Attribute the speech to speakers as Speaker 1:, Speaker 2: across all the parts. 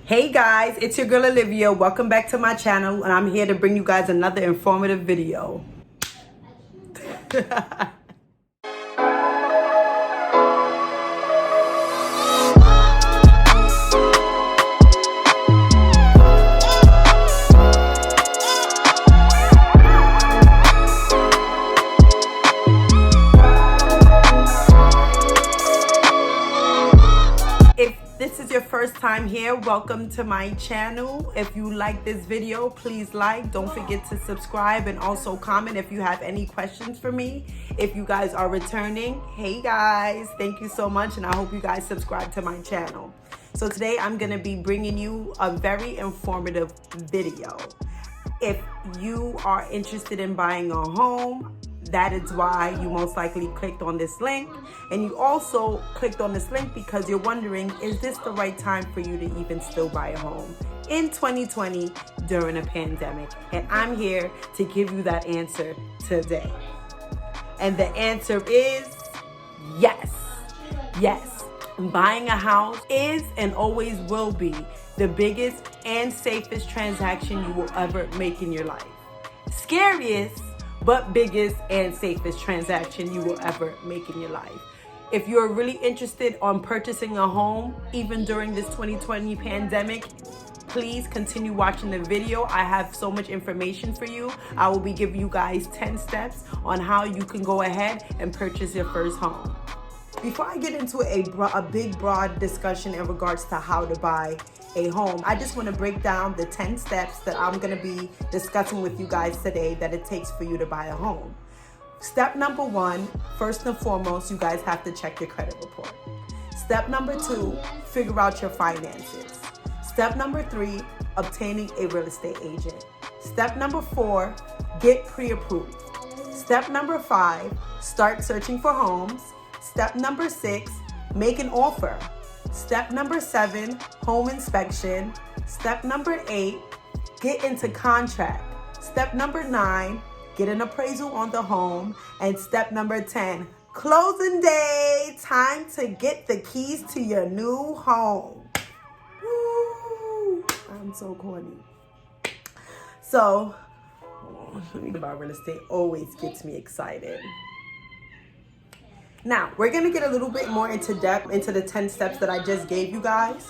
Speaker 1: Hey guys, it's your girl Olivia. Welcome back to my channel, and I'm here to bring you guys another informative video. This is your first time here, welcome to my channel. If you like this video, please like, don't forget to subscribe, and also comment if you have any questions for me. If you guys are returning, hey guys, thank you so much, and I hope you guys subscribe to my channel. So today I'm gonna be bringing you a very informative video. If you are interested in buying a home, that is why you most likely clicked on this link. And you also clicked on this link because you're wondering, is this the right time for you to even still buy a home in 2020 during a pandemic? And I'm here to give you that answer today. And the answer is yes. Yes. Buying a house is and always will be the biggest and safest transaction you will ever make in your life. Scariest, but biggest and safest transaction you will ever make in your life. If you're really interested on purchasing a home, even during this 2020 pandemic, please continue watching the video. I have so much information for you. I will be giving you guys 10 steps on how you can go ahead and purchase your first home. Before I get into a big, broad discussion in regards to how to buy a home, I just want to break down the 10 steps that I'm going to be discussing with you guys today that it takes for you to buy a home. Step number 1, first and foremost, you guys have to check your credit report. Step number 2, figure out your finances. Step number 3, obtaining a real estate agent. Step number 4, get pre-approved. Step number 5, start searching for homes. Step number 6, make an offer. Step number 7, home inspection. Step number 8, get into contract. Step number 9, get an appraisal on the home. And step number 10, closing day, time to get the keys to your new home. Woo! I'm so corny. So, something about real estate always gets me excited. Now, we're going to get a little bit more into depth into the 10 steps that I just gave you guys.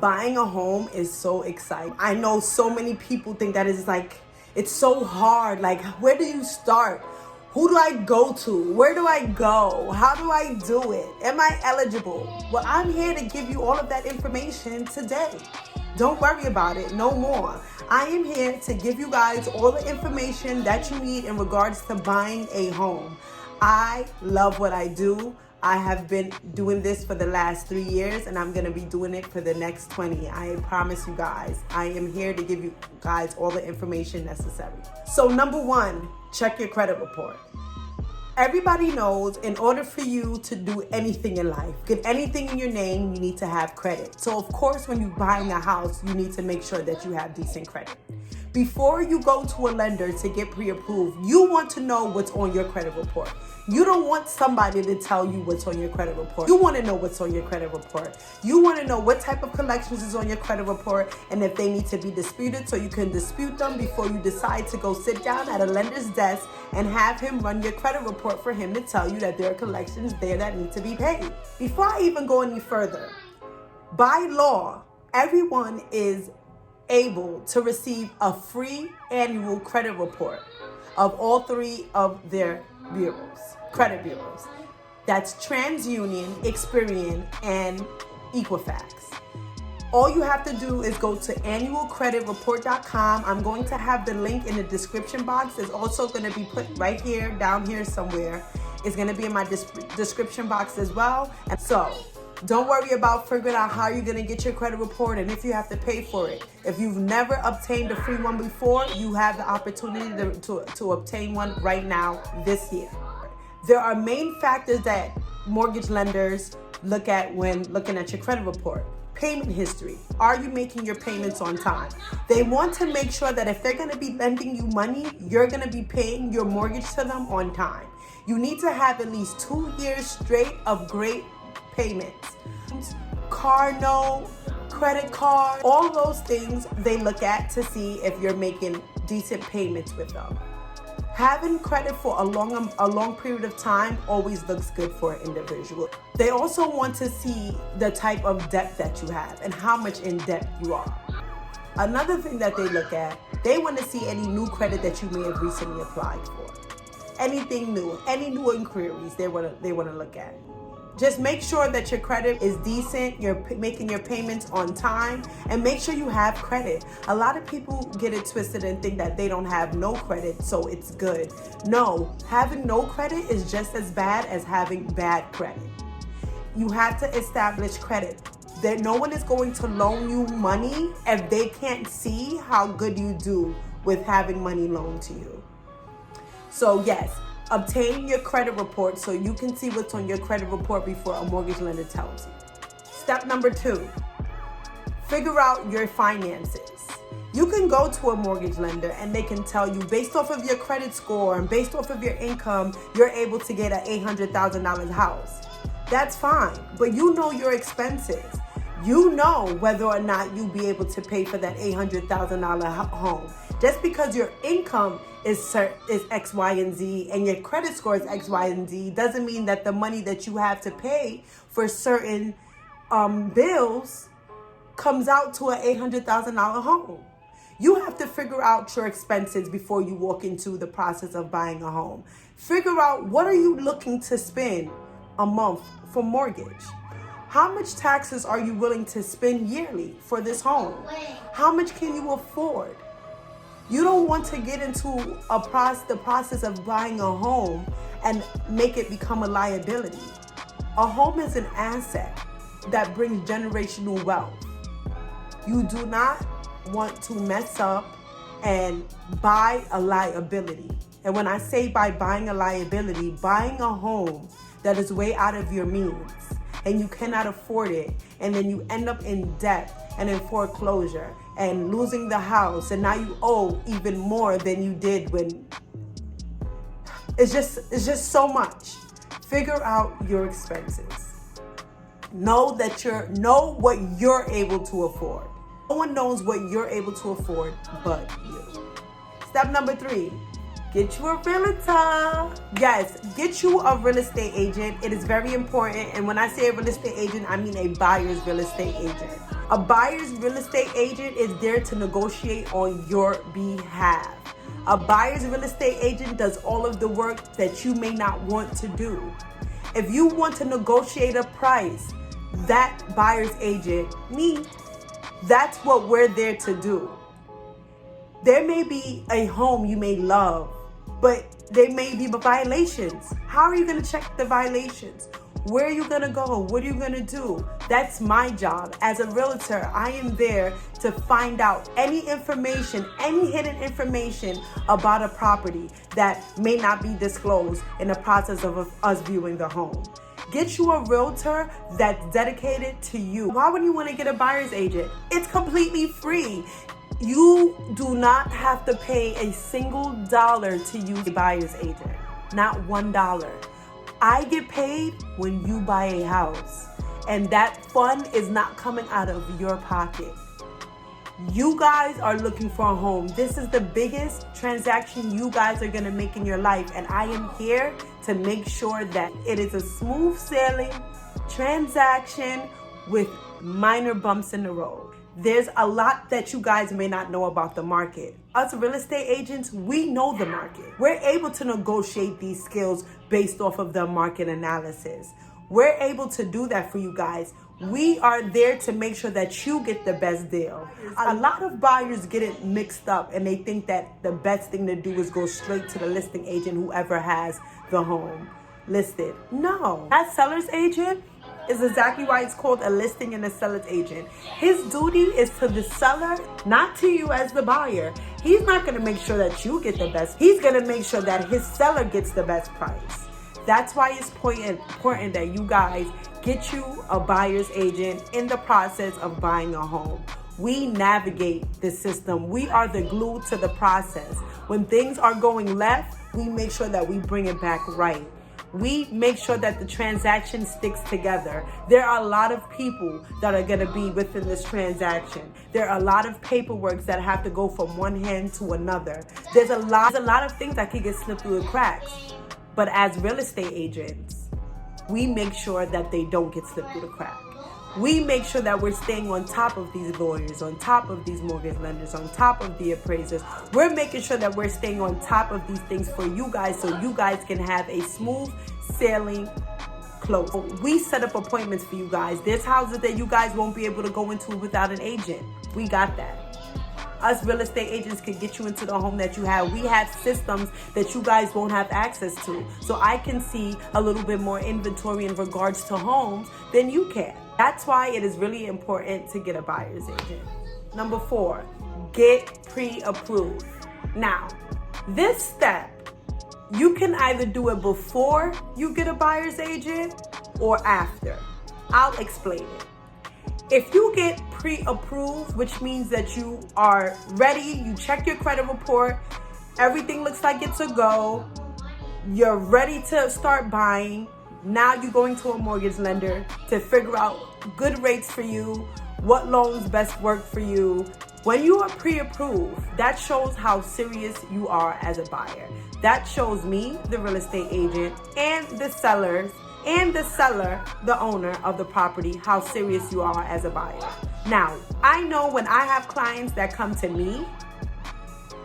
Speaker 1: Buying a home is so exciting. I know so many people think that it's so hard. Like, where do you start? Who do I go to? Where do I go? How do I do it? Am I eligible? Well, I'm here to give you all of that information today. Don't worry about it no more. I am here to give you guys all the information that you need in regards to buying a home. I love what I do. I have been doing this for the last 3 years, and I'm going to be doing it for the next 20. I promise you guys, I am here to give you guys all the information necessary. So number 1, check your credit report. Everybody knows in order for you to do anything in life, get anything in your name, you need to have credit. So of course, when you're buying a house, you need to make sure that you have decent credit. Before you go to a lender to get pre-approved, you want to know what's on your credit report. You don't want somebody to tell you what's on your credit report. You want to know what's on your credit report. You want to know what type of collections is on your credit report and if they need to be disputed, so you can dispute them before you decide to go sit down at a lender's desk and have him run your credit report for him to tell you that there are collections there that need to be paid. Before I even go any further, by law, everyone is able to receive a free annual credit report of all 3 of their credit bureaus. That's TransUnion, Experian, and Equifax. All you have to do is go to annualcreditreport.com. I'm going to have the link in the description box. It's also going to be put right here, down here somewhere. It's going to be in my description box as well. And so, don't worry about figuring out how you're going to get your credit report and if you have to pay for it. If you've never obtained a free one before, you have the opportunity to obtain one right now this year. There are main factors that mortgage lenders look at when looking at your credit report. Payment history. Are you making your payments on time? They want to make sure that if they're going to be lending you money, you're going to be paying your mortgage to them on time. You need to have at least 2 years straight of great payments. Car note, credit card, all those things they look at to see if you're making decent payments with them. Having credit for a long period of time always looks good for an individual. They also want to see the type of debt that you have and how much in debt you are. Another thing that they look at, they want to see any new credit that you may have recently applied for. Anything new, any new inquiries they want to look at. Just make sure that your credit is decent, you're making your payments on time, and make sure you have credit. A lot of people get it twisted and think that they don't have no credit, so it's good. No, having no credit is just as bad as having bad credit. You have to establish credit. That no one is going to loan you money if they can't see how good you do with having money loaned to you. So yes, obtain your credit report so you can see what's on your credit report before a mortgage lender tells you. Step number 2, figure out your finances. You can go to a mortgage lender and they can tell you based off of your credit score and based off of your income, you're able to get an $800,000 house. That's fine, but you know your expenses. You know whether or not you'll be able to pay for that $800,000 home. Just because your income is X, Y, and Z and your credit score is X, Y, and Z doesn't mean that the money that you have to pay for certain bills comes out to an $800,000 home. You have to figure out your expenses before you walk into the process of buying a home. Figure out what are you looking to spend a month for mortgage. How much taxes are you willing to spend yearly for this home? How much can you afford? You don't want to get into the process of buying a home and make it become a liability. A home is an asset that brings generational wealth. You do not want to mess up and buy a liability. And when I say by buying a liability, buying a home that is way out of your means and you cannot afford it, and then you end up in debt and in foreclosure and losing the house, and now you owe even more than you did when it's just so much. Figure out your expenses. Know what you're able to afford. No one knows what you're able to afford but you. Step number 3, get you a realtor. Yes, get you a real estate agent. It is very important. And when I say a real estate agent, I mean a buyer's real estate agent. A buyer's real estate agent is there to negotiate on your behalf. A buyer's real estate agent does all of the work that you may not want to do. If you want to negotiate a price, that buyer's agent, me, that's what we're there to do. There may be a home you may love, but there may be violations. How are you going to check the violations? Where are you going to go? What are you going to do? That's my job. As a realtor, I am there to find out any information, any hidden information about a property that may not be disclosed in the process of us viewing the home. Get you a realtor that's dedicated to you. Why would you want to get a buyer's agent? It's completely free. You do not have to pay a single dollar to use a buyer's agent. Not $1. I get paid when you buy a house, and that fund is not coming out of your pocket. You guys are looking for a home. This is the biggest transaction you guys are going to make in your life, and I am here to make sure that it is a smooth sailing transaction with minor bumps in the road. There's a lot that you guys may not know about the market. Us real estate agents, we know the market. We're able to negotiate these skills based off of the market analysis. We're able to do that for you guys. We are there to make sure that you get the best deal. A lot of buyers get it mixed up and they think that the best thing to do is go straight to the listing agent, whoever has the home listed. No, that seller's agent is exactly why it's called a listing and a seller's agent. His duty is to the seller, not to you as the buyer. He's not going to make sure that you get the best. He's going to make sure that his seller gets the best price. That's why it's important that you guys get you a buyer's agent in the process of buying a home. We navigate the system. We are the glue to the process. When things are going left, we make sure that we bring it back right. We make sure that the transaction sticks together. There are a lot of people that are gonna be within this transaction. There are a lot of paperwork that have to go from one hand to another. There's a lot of things that can get slipped through the cracks. But as real estate agents, we make sure that they don't get slipped through the cracks. We make sure that we're staying on top of these lawyers, on top of these mortgage lenders, on top of the appraisers. We're making sure that we're staying on top of these things for you guys so you guys can have a smooth sailing close. We set up appointments for you guys. There's houses that you guys won't be able to go into without an agent. We got that. Us real estate agents can get you into the home that you have. We have systems that you guys won't have access to. So I can see a little bit more inventory in regards to homes than you can. That's why it is really important to get a buyer's agent. Number 4, get pre-approved. Now, this step, you can either do it before you get a buyer's agent or after. I'll explain it. If you get pre-approved, which means that you are ready, you check your credit report, everything looks like it's a go, you're ready to start buying. Now you're going to a mortgage lender to figure out good rates for you, what loans best work for you. When you are pre-approved, that shows how serious you are as a buyer. That shows me, the real estate agent, and the sellers, and the seller, the owner of the property, how serious you are as a buyer. Now, I know when I have clients that come to me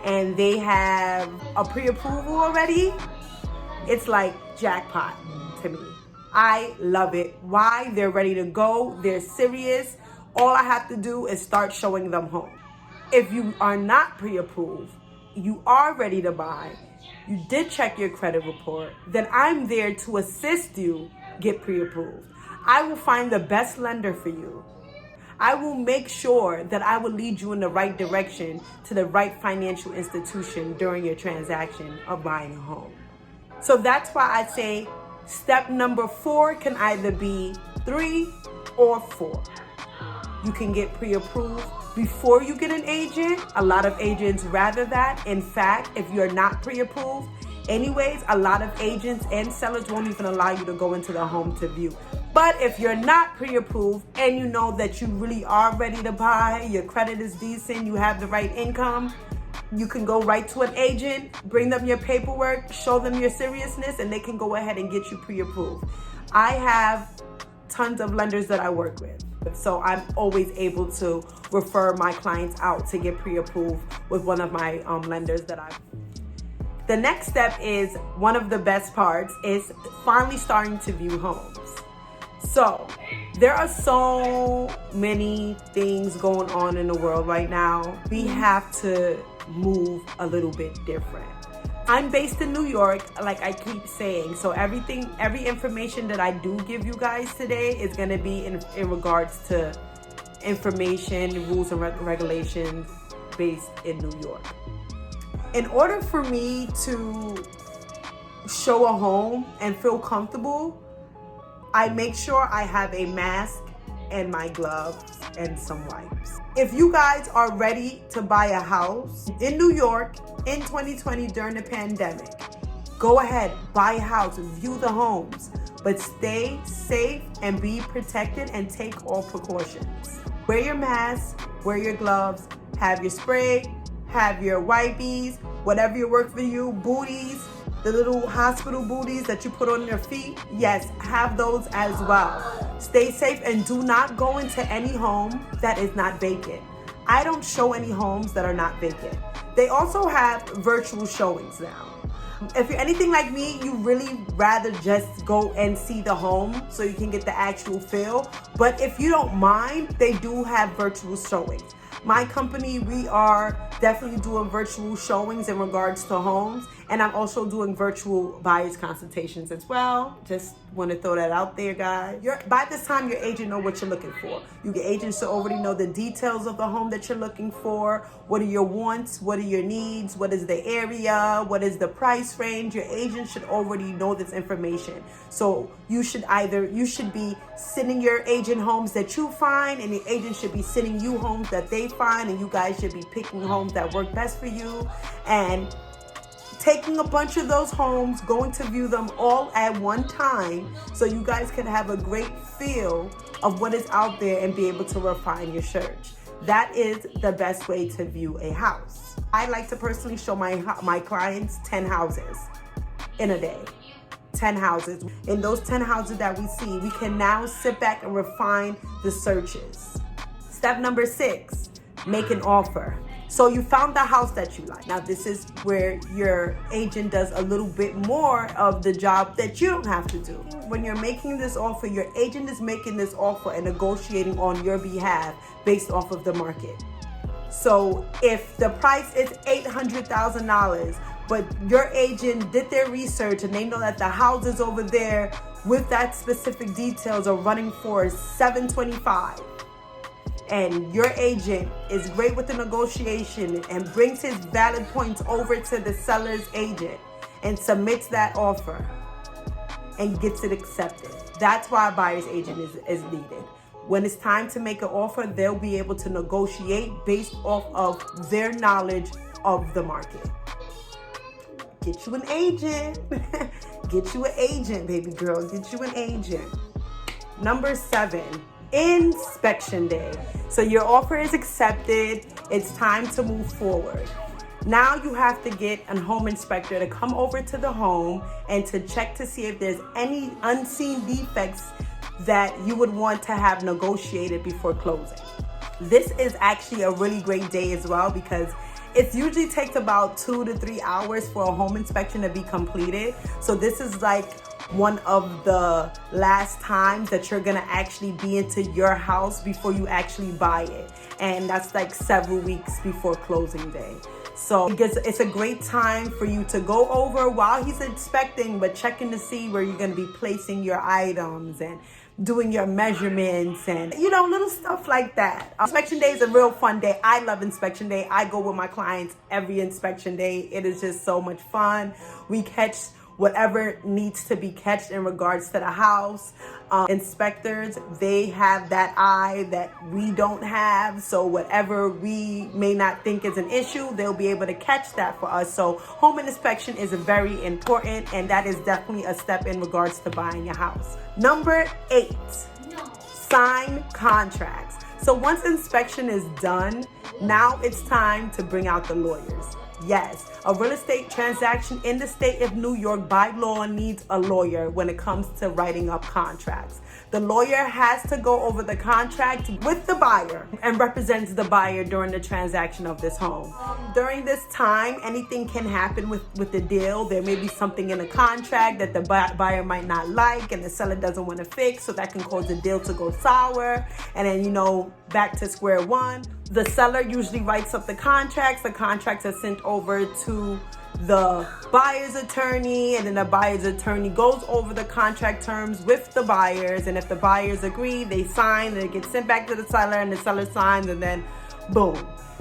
Speaker 1: and they have a pre-approval already, it's like jackpot to me. I love it. Why? They're ready to go. They're serious. All I have to do is start showing them home. If you are not pre-approved, you are ready to buy, you did check your credit report, then I'm there to assist you get pre-approved. I will find the best lender for you. I will make sure that I will lead you in the right direction to the right financial institution during your transaction of buying a home. So that's why I say step number 4 can either be 3 or 4. You can get pre-approved before you get an agent. A lot of agents rather that. In fact, if you're not pre-approved, anyways, a lot of agents and sellers won't even allow you to go into the home to view. But if you're not pre-approved and you know that you really are ready to buy, your credit is decent, you have the right income, you can go right to an agent, bring them your paperwork, show them your seriousness, and they can go ahead and get you pre-approved. I have tons of lenders that I work with, so I'm always able to refer my clients out to get pre-approved with one of my lenders that I. The next step is, one of the best parts is finally starting to view homes. So there are so many things going on in the world right now. We have to move a little bit different. I'm based in New York, like I keep saying, so every information that I do give you guys today is going to be in regards to information, rules and regulations based in New York. In order for me to show a home and feel comfortable, I make sure I have a mask and my gloves and some wipes. If you guys are ready to buy a house in New York in 2020 during the pandemic, go ahead, buy a house, view the homes, but stay safe and be protected and take all precautions. Wear your mask, wear your gloves, have your spray, have your wipies, whatever you work for you, booties, the little hospital booties that you put on your feet. Yes, have those as well. Stay safe and do not go into any home that is not vacant. I don't show any homes that are not vacant. They also have virtual showings now. If you're anything like me, you really rather just go and see the home so you can get the actual feel. But if you don't mind, they do have virtual showings. My company, we are definitely doing virtual showings in regards to homes, and I'm also doing virtual buyers consultations as well. Just want to throw that out there, guys. By this time, your agent know what you're looking for. Your agents should already know the details of the home that you're looking for. What are your wants? What are your needs? What is the area? What is the price range? Your agent should already know this information. So you should be sending your agent homes that you find, and the agent should be sending you homes that they find, and you guys should be picking homes that work best for you. And taking a bunch of those homes, going to view them all at one time so you guys can have a great feel of what is out there and be able to refine your search. That is the best way to view a house. I like to personally show my clients 10 houses in a day. 10 houses. In those 10 houses that we see, we can now sit back and refine the searches. Step number 6, make an offer. So you found the house that you like. Now this is where your agent does a little bit more of the job that you don't have to do. When you're making this offer, your agent is making this offer and negotiating on your behalf based off of the market. So if the price is $800,000, but your agent did their research and they know that the houses over there with that specific details are running for $725, and your agent is great with the negotiation and brings his valid points over to the seller's agent and submits that offer and gets it accepted. That's why a buyer's agent is needed. When it's time to make an offer, they'll be able to negotiate based off of their knowledge of the market. Get you an agent. Get you an agent, baby girl. Get you an agent. Number 7, inspection day. So your offer is accepted. It's time to move forward. Now you have to get a home inspector to come over to the home and to check to see if there's any unseen defects that you would want to have negotiated before closing. This is actually a really great day as well because it usually takes about 2 to 3 hours for a home inspection to be completed. So this is like one of the last times that you're gonna actually be into your house before you actually buy it. And that's like several weeks before closing day. So it's a great time for you to go over while he's inspecting, but checking to see where you're gonna be placing your items and doing your measurements and, little stuff like that. Inspection day is a real fun day. I love inspection day. I go with my clients every inspection day. It is just so much fun. We catch whatever needs to be catched in regards to the house. Inspectors, they have that eye that we don't have. So whatever we may not think is an issue, they'll be able to catch that for us. So home inspection is very important, and that is definitely a step in regards to buying a house. Number 8, sign contracts. So once inspection is done, now it's time to bring out the lawyers. Yes, a real estate transaction in the state of New York by law needs a lawyer when it comes to writing up contracts. The lawyer has to go over the contract with the buyer and represents the buyer during the transaction of this home. During this time, anything can happen with the deal. There may be something in the contract that the buyer might not like and the seller doesn't want to fix, so that can cause the deal to go sour. And then, back to square one. The seller usually writes up the contracts. The contracts are sent over to the buyer's attorney, and then the buyer's attorney goes over the contract terms with the buyers, and if the buyers agree, they sign, and it gets sent back to the seller, and the seller signs, and then boom.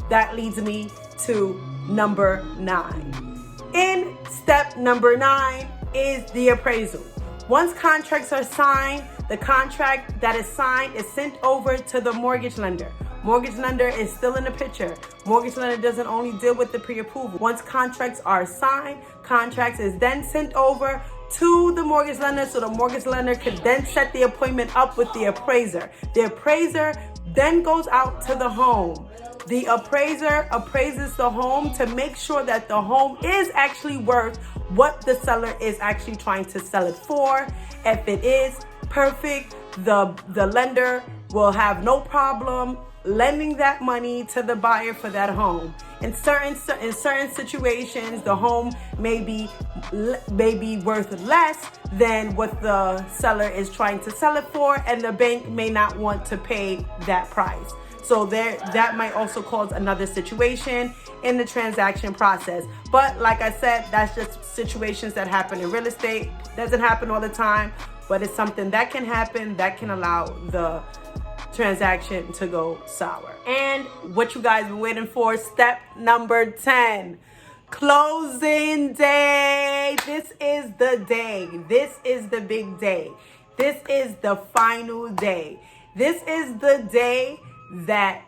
Speaker 1: That leads me to number 9. In step number 9 is the appraisal. Once contracts are signed, the contract that is signed is sent over to the mortgage lender. Mortgage lender is still in the picture. Mortgage lender doesn't only deal with the pre-approval. Once contracts are signed, contracts is then sent over to the mortgage lender, so the mortgage lender could then set the appointment up with the appraiser. The appraiser then goes out to the home. The appraiser appraises the home to make sure that the home is actually worth what the seller is actually trying to sell it for. If it is perfect, the lender will have no problem lending that money to the buyer for that home. In certain situations, the home may be worth less than what the seller is trying to sell it for, and the bank may not want to pay that price. So that might also cause another situation in the transaction process. But like I said, that's just situations that happen in real estate. Doesn't happen all the time, but it's something that can happen that can allow the transaction to go sour. And what you guys been waiting for, step number 10, closing day. This is the day. This is the big day. This is the final day. This is the day that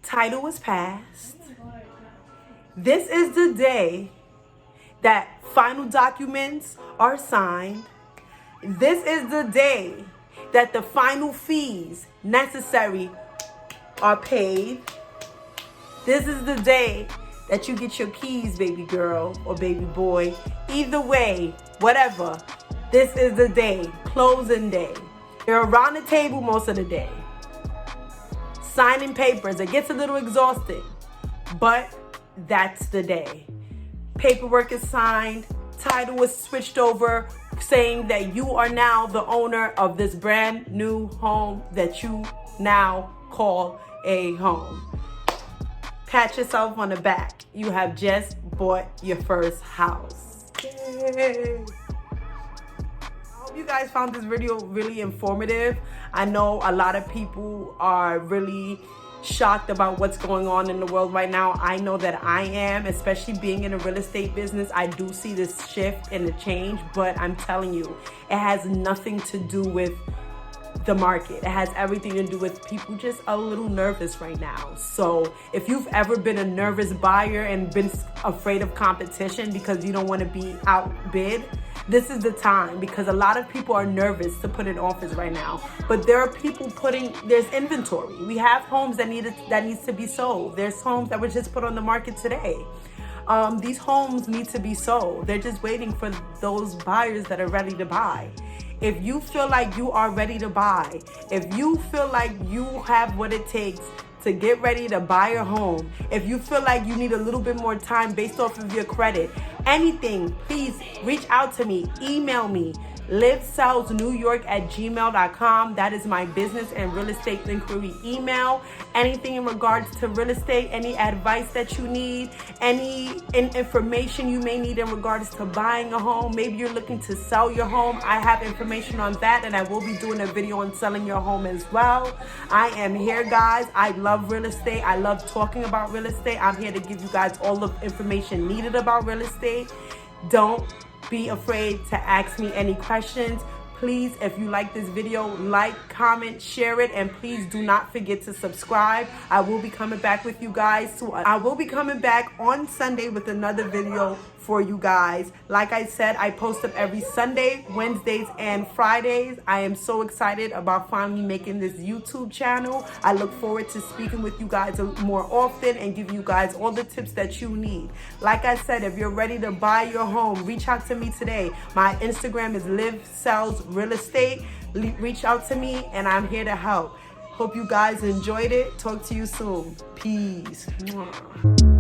Speaker 1: title was passed. This is the day that final documents are signed. This is the day that the final fees necessary are paid. This is the day that you get your keys, baby girl or baby boy. Either way, whatever, this is the day, closing day. You're around the table most of the day, signing papers. It gets a little exhausting, but that's the day. Paperwork is signed, title is switched over, saying that you are now the owner of this brand new home that you now call a home. Pat yourself on the back. You have just bought your first house. Yay. I hope you guys found this video really informative. I know a lot of people are really shocked about what's going on in the world right now. I know that I am, especially being in a real estate business. I do see this shift and the change, but I'm telling you, it has nothing to do with the market. It has everything to do with people just a little nervous right now. So if you've ever been a nervous buyer and been afraid of competition because you don't want to be outbid, this is the time, because a lot of people are nervous to put in offers right now. But there are people there's inventory. We have homes that needs to be sold. There's homes that were just put on the market today. These homes need to be sold. They're just waiting for those buyers that are ready to buy. If you feel like you are ready to buy, if you feel like you have what it takes to get ready to buy a home, if you feel like you need a little bit more time based off of your credit, anything, please reach out to me, email me, LivSellsNewYork@gmail.com. That is my business and real estate inquiry email. Anything in regards to real estate, any advice that you need, any information you may need in regards to buying a home. Maybe you're looking to sell your home. I have information on that, and I will be doing a video on selling your home as well. I am here, guys. I love real estate. I love talking about real estate. I'm here to give you guys all the information needed about real estate. Don't be afraid to ask me any questions. Please, if you like this video, like, comment, share it, and please do not forget to subscribe. I will be coming back with you guys. I will be coming back on Sunday with another video for you guys. Like I said, I post up every Sunday, Wednesdays, and Fridays. I am so excited about finally making this YouTube channel. I look forward to speaking with you guys more often and giving you guys all the tips that you need. Like I said, if you're ready to buy your home, reach out to me today. My Instagram is LivSellsRealEstate. Reach out to me, and I'm here to help. Hope you guys enjoyed it. Talk to you soon. Peace. Mwah.